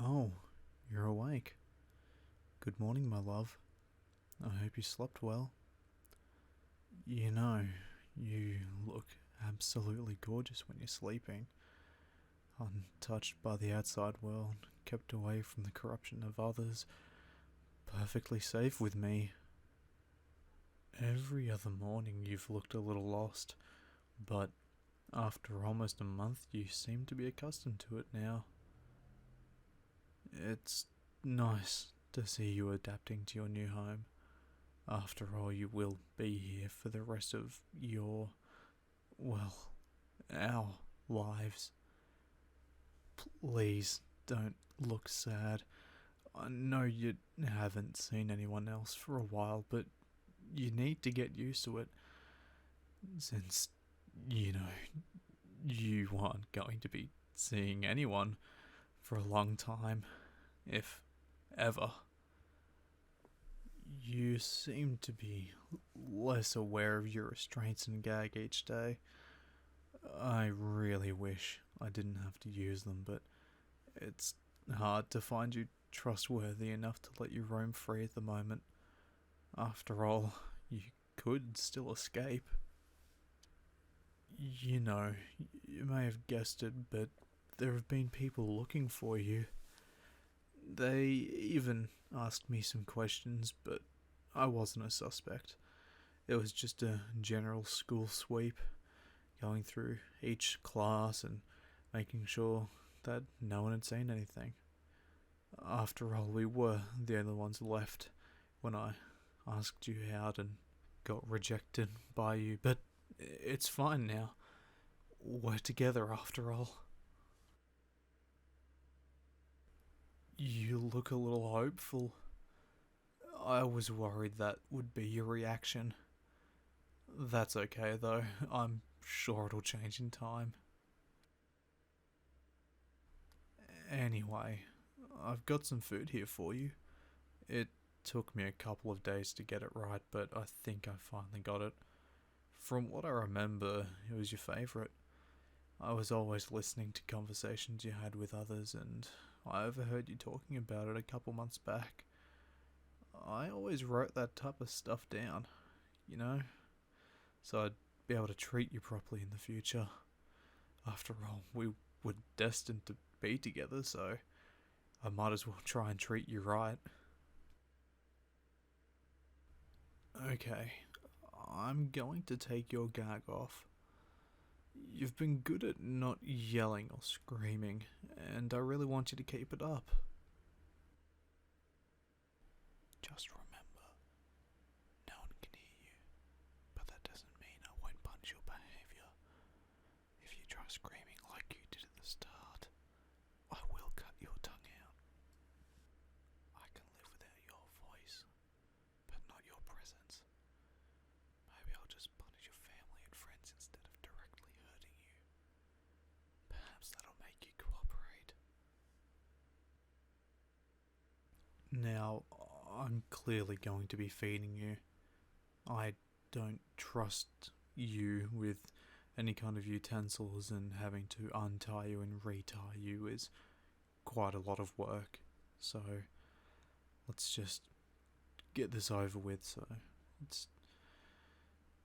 Oh, you're awake. Good morning, my love. I hope you slept well. You know, you look absolutely gorgeous when you're sleeping, untouched by the outside world, kept away from the corruption of others, perfectly safe with me. Every other morning you've looked a little lost, but after almost a month you seem to be accustomed to it now. It's nice to see you adapting to your new home. After all, you will be here for the rest of your, well, our lives. Please don't look sad. I know you haven't seen anyone else for a while, but you need to get used to it since, you know, you aren't going to be seeing anyone for a long time, if ever. You seem to be less aware of your restraints and gag each day. I really wish I didn't have to use them, but it's hard to find you trustworthy enough to let you roam free at the moment. After all, you could still escape. You know, you may have guessed it, but there have been people looking for you. They even asked me some questions, but I wasn't a suspect. It was just a general school sweep, going through each class and making sure that no one had seen anything. After all, we were the only ones left when I asked you out and got rejected by you, but it's fine now. We're together after all. You look a little hopeful. I was worried that would be your reaction. That's okay though, I'm sure it'll change in time. Anyway, I've got some food here for you. It took me a couple of days to get it right, but I think I finally got it. From what I remember, it was your favourite. I was always listening to conversations you had with others, and I overheard you talking about it a couple months back. I always wrote that type of stuff down, you know, so I'd be able to treat you properly in the future. After all, we were destined to be together, so I might as well try and treat you right. Okay, I'm going to take your gag off. You've been good at not yelling or screaming, and I really want you to keep it up. Just remember, no one can hear you, but that doesn't mean I won't punish your behaviour. If you try screaming like you did at the start, I will cut your tongue out. I can live without your voice, but not your presence. Maybe I'll just punish your family and friends instead of directly hurting you. Perhaps that'll make you cooperate. Now, I'm clearly going to be feeding you. I don't trust you with any kind of utensils, and having to untie you and retie you is quite a lot of work. So, let's just get this over with so it's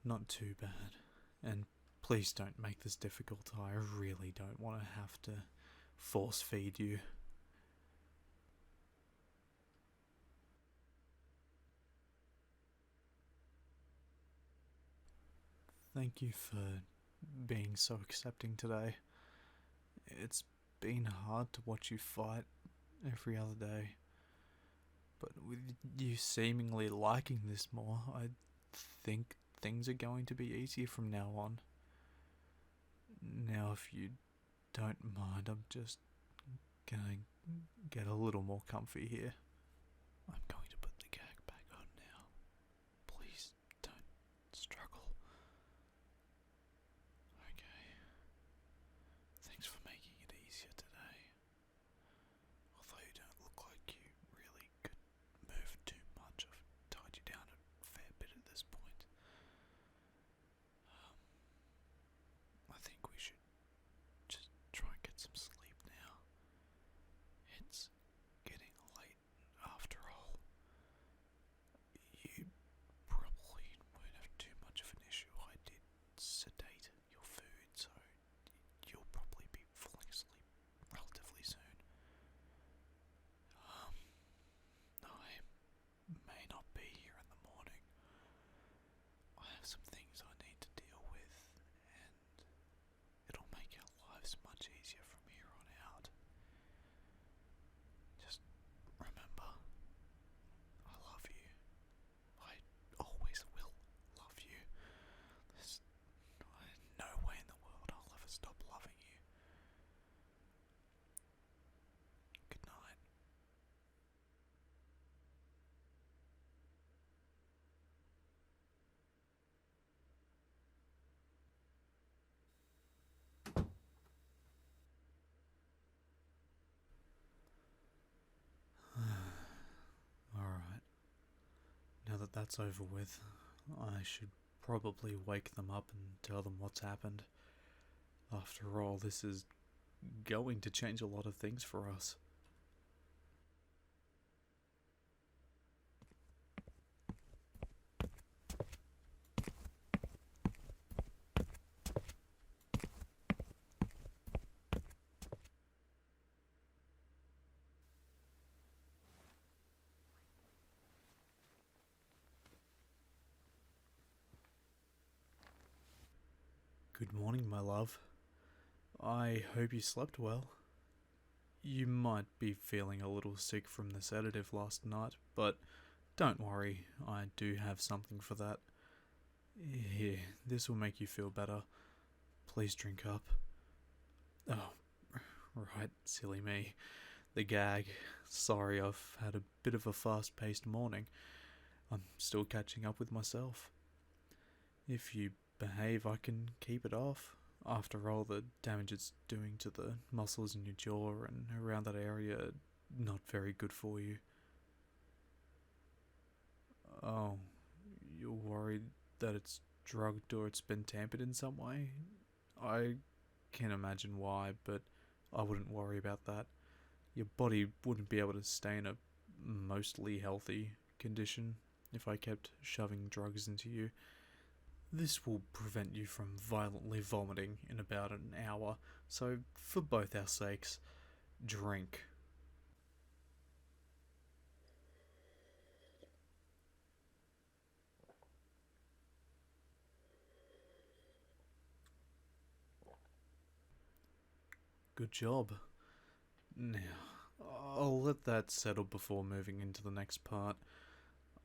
not too bad. And please don't make this difficult. I really don't want to have to force feed you. Thank you for being so accepting today. It's been hard to watch you fight every other day, but with you seemingly liking this more, I think things are going to be easier from now on. Now, if you don't mind, I'm just gonna get a little more comfy here. I'm going to put the gag back on now. Please don't struggle. Okay. Thanks for making it easier today. Although you don't look like you really could move too much, I've tied you down a fair bit at this point. I think we should just try and get some sleep now. It's have some things I need to deal with, and it'll make our lives much easier from here on out. Just remember, I love you. I always will love you. There's no way in the world I'll ever stop loving you. Good night. Alright, now that that's over with, I should probably wake them up and tell them what's happened. After all, this is going to change a lot of things for us. Good morning, my love. I hope you slept well. You might be feeling a little sick from the sedative last night, but don't worry, I do have something for that. Here, this will make you feel better. Please drink up. Oh, right, silly me. The gag. Sorry, I've had a bit of a fast-paced morning. I'm still catching up with myself. If you behave, I can keep it off. After all, the damage it's doing to the muscles in your jaw and around that area are not very good for you. Oh, you're worried that it's drugged or it's been tampered in some way? I can imagine why, but I wouldn't worry about that. Your body wouldn't be able to stay in a mostly healthy condition if I kept shoving drugs into you. This will prevent you from violently vomiting in about an hour, so for both our sakes, drink. Good job. Now, I'll let that settle before moving into the next part.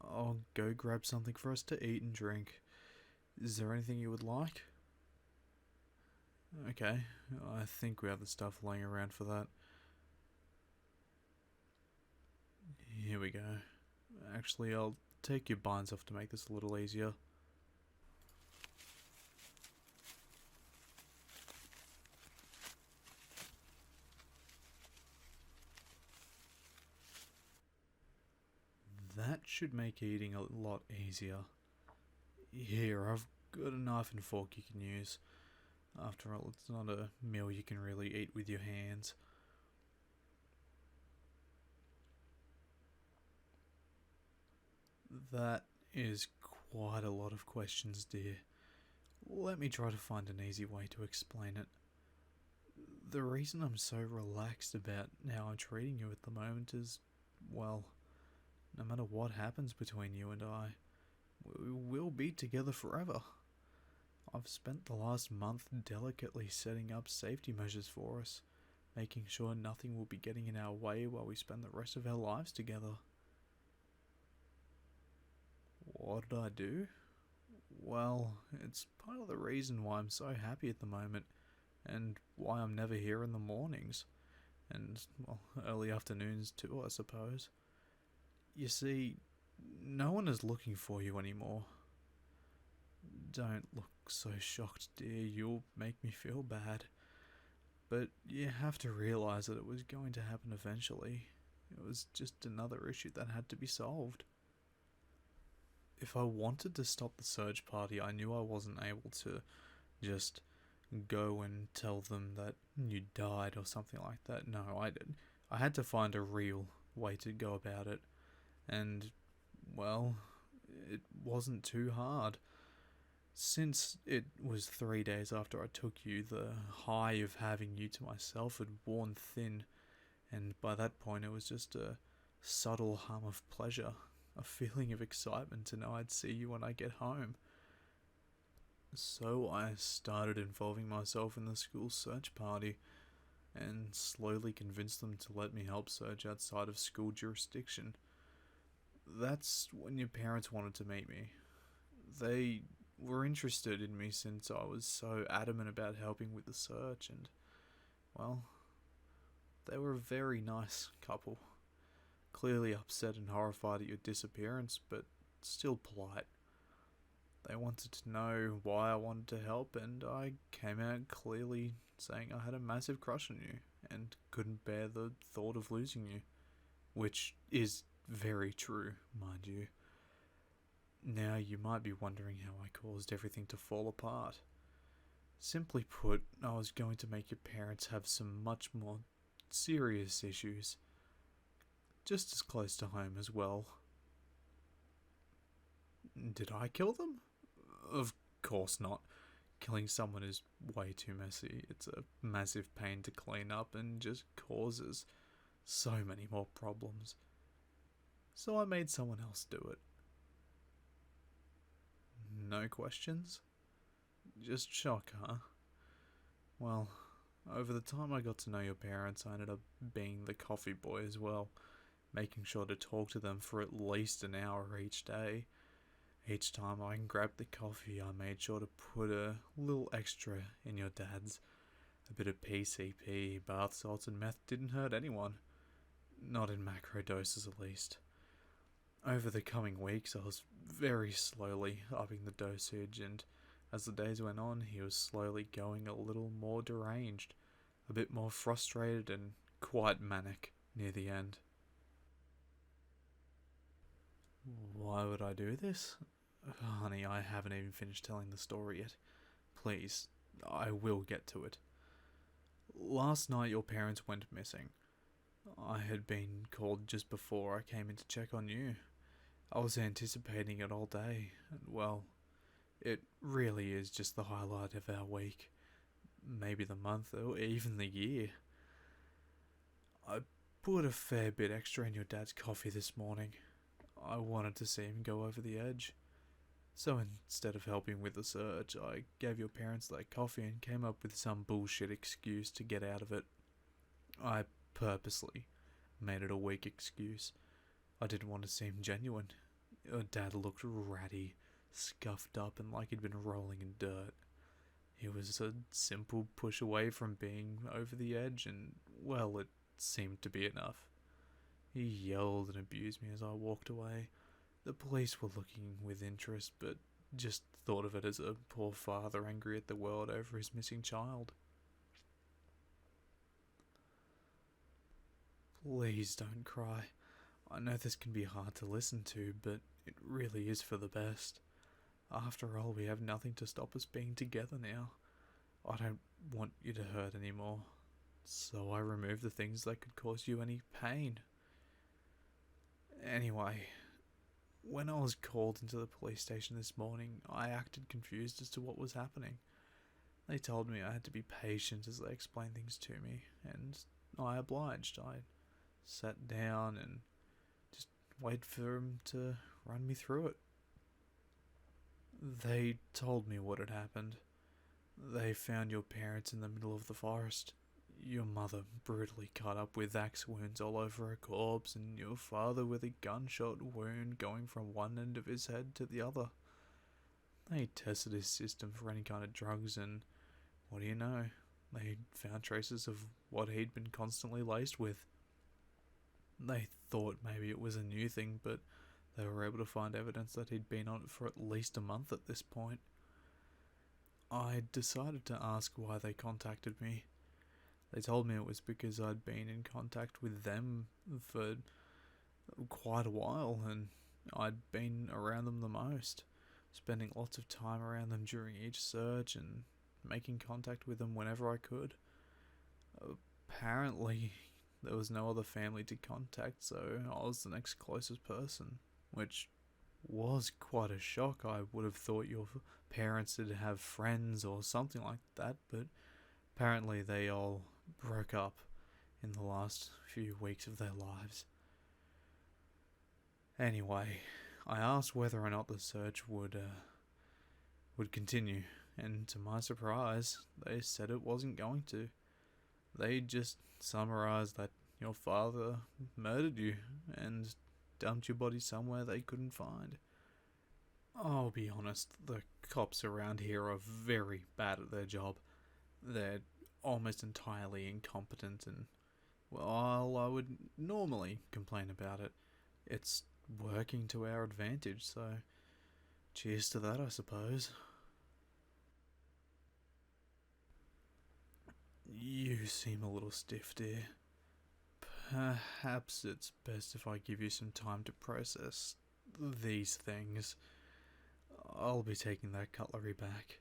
I'll go grab something for us to eat and drink. Is there anything you would like? Okay, I think we have the stuff laying around for that. Here we go. Actually, I'll take your binds off to make this a little easier. That should make eating a lot easier. Here, I've got a knife and fork you can use. After all, it's not a meal you can really eat with your hands. That is quite a lot of questions, dear. Let me try to find an easy way to explain it. The reason I'm so relaxed about how I'm treating you at the moment is, well, no matter what happens between you and I, we will be together forever. I've spent the last month delicately setting up safety measures for us, making sure nothing will be getting in our way while we spend the rest of our lives together. What did I do? Well, it's part of the reason why I'm so happy at the moment, and why I'm never here in the mornings, and, well, early afternoons too, I suppose. You see, no one is looking for you anymore. Don't look so shocked, dear, you'll make me feel bad. But you have to realise that it was going to happen eventually. It was just another issue that had to be solved. If I wanted to stop the search party, I knew I wasn't able to just go and tell them that you died or something like that. No, I did. I had to find a real way to go about it. And, well, it wasn't too hard. Since it was 3 days after I took you, the high of having you to myself had worn thin, and by that point it was just a subtle hum of pleasure, a feeling of excitement to know I'd see you when I get home. So I started involving myself in the school search party and slowly convinced them to let me help search outside of school jurisdiction. That's when your parents wanted to meet me. They were interested in me since I was so adamant about helping with the search, and, well, they were a very nice couple. Clearly upset and horrified at your disappearance, but still polite. They wanted to know why I wanted to help, and I came out clearly saying I had a massive crush on you and couldn't bear the thought of losing you. Which is very true, mind you. Now you might be wondering how I caused everything to fall apart. Simply put, I was going to make your parents have some much more serious issues, just as close to home as well. Did I kill them? Of course not. Killing someone is way too messy. It's a massive pain to clean up and just causes so many more problems. So I made someone else do it. No questions? Just shock, huh? Well, over the time I got to know your parents, I ended up being the coffee boy as well, making sure to talk to them for at least an hour each day. Each time I grabbed the coffee, I made sure to put a little extra in your dad's. A bit of PCP, bath salts, and meth didn't hurt anyone. Not in macro doses, at least. Over the coming weeks, I was very slowly upping the dosage, and as the days went on, he was slowly going a little more deranged, a bit more frustrated, and quite manic near the end. Why would I do this? Honey, I haven't even finished telling the story yet. Please, I will get to it. Last night, your parents went missing. I had been called just before I came in to check on you. I was anticipating it all day, and well, it really is just the highlight of our week. Maybe the month, or even the year. I put a fair bit extra in your dad's coffee this morning. I wanted to see him go over the edge. So instead of helping with the search, I gave your parents that coffee and came up with some bullshit excuse to get out of it. I purposely made it a weak excuse. I didn't want to seem genuine. Your dad looked ratty, scuffed up, and like he'd been rolling in dirt. He was a simple push away from being over the edge, and, well, it seemed to be enough. He yelled and abused me as I walked away. The police were looking with interest, but just thought of it as a poor father angry at the world over his missing child. Please don't cry. I know this can be hard to listen to, but it really is for the best. After all, we have nothing to stop us being together now. I don't want you to hurt anymore, so I removed the things that could cause you any pain. Anyway, when I was called into the police station this morning, I acted confused as to what was happening. They told me I had to be patient as they explained things to me, and I obliged. I sat down and just waited for them to run me through it. They told me what had happened. They found your parents in the middle of the forest. Your mother brutally cut up with axe wounds all over her corpse, and your father with a gunshot wound going from one end of his head to the other. They tested his system for any kind of drugs, and what do you know? They found traces of what he'd been constantly laced with. They thought maybe it was a new thing, but they were able to find evidence that he'd been on it for at least a month at this point. I decided to ask why they contacted me. They told me it was because I'd been in contact with them for quite a while, and I'd been around them the most, spending lots of time around them during each search and making contact with them whenever I could. Apparently, there was no other family to contact, so I was the next closest person, which was quite a shock. I would have thought your parents would have friends or something like that, but apparently they all broke up in the last few weeks of their lives. Anyway, I asked whether or not the search would continue, and to my surprise, they said it wasn't going to. They just summarized that your father murdered you and dumped your body somewhere they couldn't find. I'll be honest, the cops around here are very bad at their job. They're almost entirely incompetent, and while I would normally complain about it, it's working to our advantage, so cheers to that, I suppose. You seem a little stiff, dear. Perhaps it's best if I give you some time to process these things. I'll be taking that cutlery back.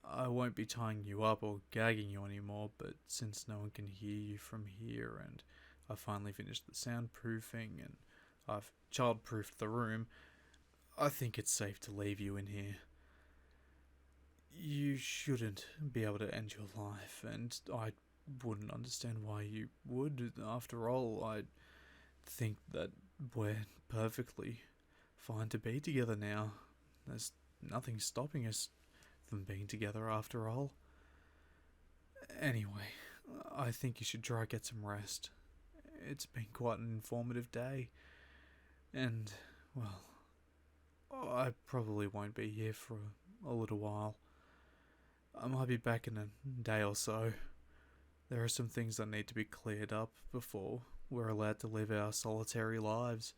I won't be tying you up or gagging you anymore, but since no one can hear you from here and I've finally finished the soundproofing and I've childproofed the room, I think it's safe to leave you in here. You shouldn't be able to end your life, and I wouldn't understand why you would. After all, I think that we're perfectly fine to be together now. There's nothing stopping us from being together after all. Anyway, I think you should try get some rest. It's been quite an informative day, and, well, I probably won't be here for a little while. I might be back in a day or so. There are some things that need to be cleared up before we're allowed to live our solitary lives.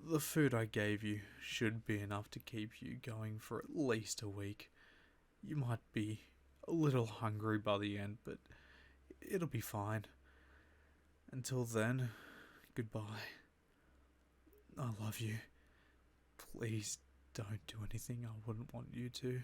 The food I gave you should be enough to keep you going for at least a week. You might be a little hungry by the end, but it'll be fine. Until then, goodbye. I love you. Please don't do anything I wouldn't want you to.